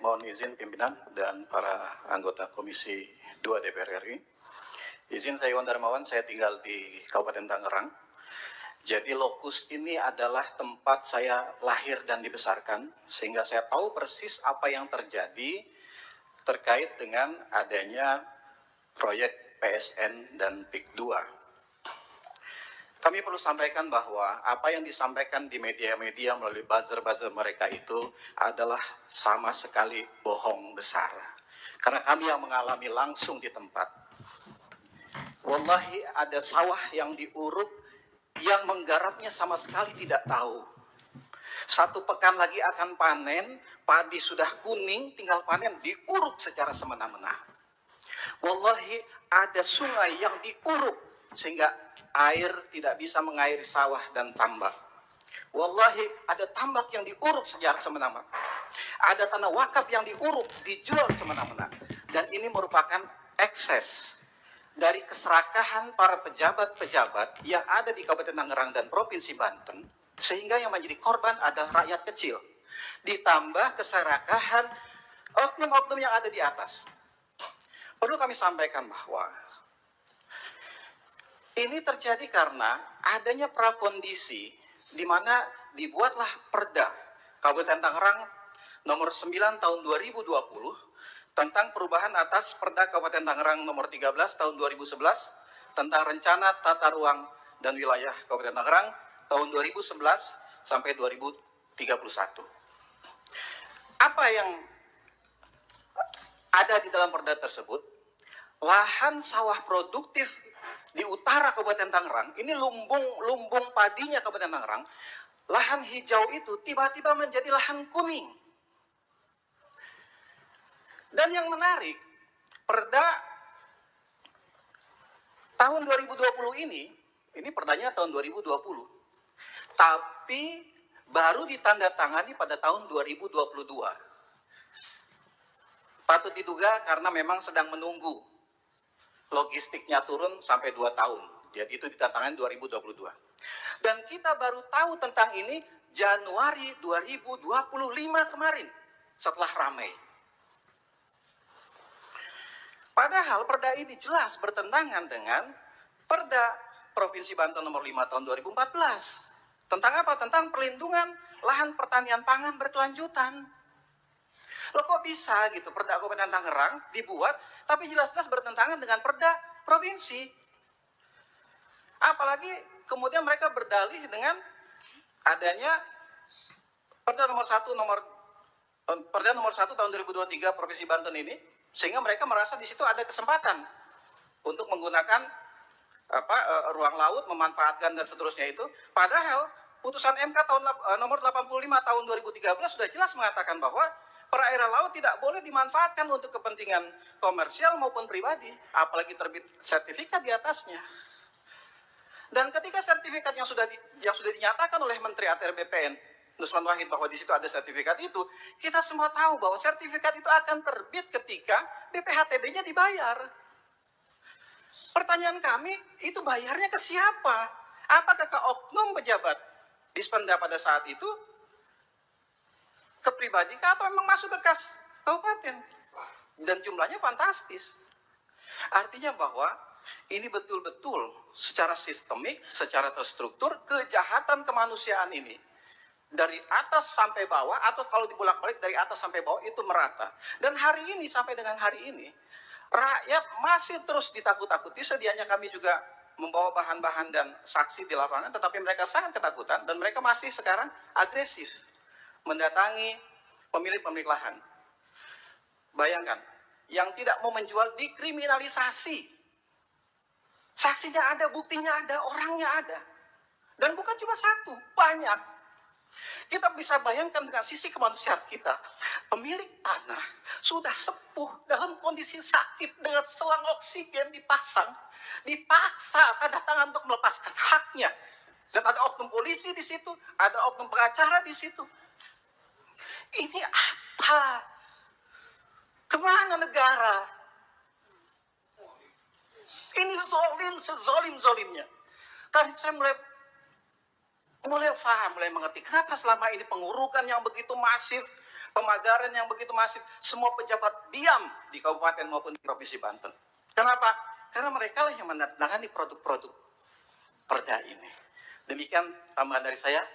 mohon izin pimpinan dan para anggota Komisi 2 DPR RI. Izin saya Iwan Darmawan, saya tinggal di Kabupaten Tangerang. Jadi lokus ini adalah tempat saya lahir dan dibesarkan, sehingga saya tahu persis apa yang terjadi terkait dengan adanya proyek PSN dan PIK 2. Kami perlu sampaikan bahwa apa yang disampaikan di media-media melalui buzzer-buzzer mereka itu adalah sama sekali bohong besar. Karena kami yang mengalami langsung di tempat. Wallahi ada sawah yang diuruk, yang menggarapnya sama sekali tidak tahu. 1 pekan lagi akan panen, padi sudah kuning, tinggal panen, diuruk secara semena-mena. Wallahi ada sungai yang diuruk, sehingga air tidak bisa mengairi sawah dan tambak. Wallahi ada tambak yang diuruk secara semena-mena. Ada tanah wakaf yang diuruk, dijual semena-mena. Dan ini merupakan ekses dari keserakahan para pejabat-pejabat yang ada di Kabupaten Tangerang dan Provinsi Banten, sehingga yang menjadi korban adalah rakyat kecil. Ditambah keserakahan oknum-oknum yang ada di atas. Perlu kami sampaikan bahwa ini terjadi karena adanya prakondisi di mana dibuatlah Perda Kabupaten Tangerang nomor 9 tahun 2020 tentang perubahan atas Perda Kabupaten Tangerang nomor 13 tahun 2011 tentang rencana tata ruang dan wilayah Kabupaten Tangerang tahun 2011 sampai 2031. Apa yang ada di dalam Perda tersebut? Lahan sawah produktif di utara Kabupaten Tangerang, ini lumbung padinya Kabupaten Tangerang, lahan hijau itu tiba-tiba menjadi lahan kuning. Dan yang menarik, Perda tahun 2020 ini perdanya tahun 2020, tapi baru ditandatangani pada tahun 2022. Patut diduga karena memang sedang menunggu logistiknya turun sampai 2 tahun. Jadi itu ditandatangani 2022. Dan kita baru tahu tentang ini Januari 2025 kemarin, setelah ramai. Padahal perda ini jelas bertentangan dengan Perda Provinsi Banten nomor 5 tahun 2014. Tentang apa? Tentang perlindungan lahan pertanian pangan berkelanjutan. Loh kok bisa gitu Perda Kabupaten Tangerang dibuat tapi jelas-jelas bertentangan dengan Perda Provinsi. Apalagi kemudian mereka berdalih dengan adanya Perda nomor 1 tahun 2023 Provinsi Banten ini, sehingga mereka merasa di situ ada kesempatan untuk menggunakan ruang laut, memanfaatkan dan seterusnya itu. Padahal putusan MK tahun nomor 85 tahun 2013 sudah jelas mengatakan bahwa perairan laut tidak boleh dimanfaatkan untuk kepentingan komersial maupun pribadi, apalagi terbit sertifikat di atasnya. Dan ketika sertifikat yang sudah dinyatakan oleh Menteri ATR BPN Nusron Wahid bahwa di situ ada sertifikat itu, kita semua tahu bahwa sertifikat itu akan terbit ketika BPHTB-nya dibayar. Pertanyaan kami, itu bayarnya ke siapa? Apakah ke oknum pejabat Dispenda pada saat itu? Ke pribadi kah atau memang masuk ke kas kabupaten? Dan jumlahnya fantastis. Artinya bahwa ini betul-betul secara sistemik, secara terstruktur, kejahatan kemanusiaan ini dari atas sampai bawah, atau kalau dibolak-balik dari atas sampai bawah itu merata. Dan hari ini, sampai dengan hari ini, rakyat masih terus ditakut-takuti. Sedianya kami juga membawa bahan-bahan dan saksi di lapangan, tetapi mereka sangat ketakutan dan mereka masih sekarang agresif mendatangi pemilik-pemilik lahan. Bayangkan, yang tidak mau menjual dikriminalisasi. Saksinya ada, buktinya ada, orangnya ada. Dan bukan cuma satu, banyak. Kita bisa bayangkan dengan sisi kemanusiaan kita. Pemilik tanah sudah sepuh dalam kondisi sakit dengan selang oksigen dipasang. Dipaksa tanda tangan untuk melepaskan haknya. Dan ada oknum polisi di situ, ada oknum pengacara di situ. Ini apa? Kemana negara? Ini zolim, sezolim-zolimnya. Kan saya mulai paham, mulai mengerti kenapa selama ini pengurukan yang begitu masif, pemagaran yang begitu masif, semua pejabat diam di kabupaten maupun di provinsi Banten. Kenapa? Karena mereka lah yang menandatangani produk-produk perda ini. Demikian tambahan dari saya.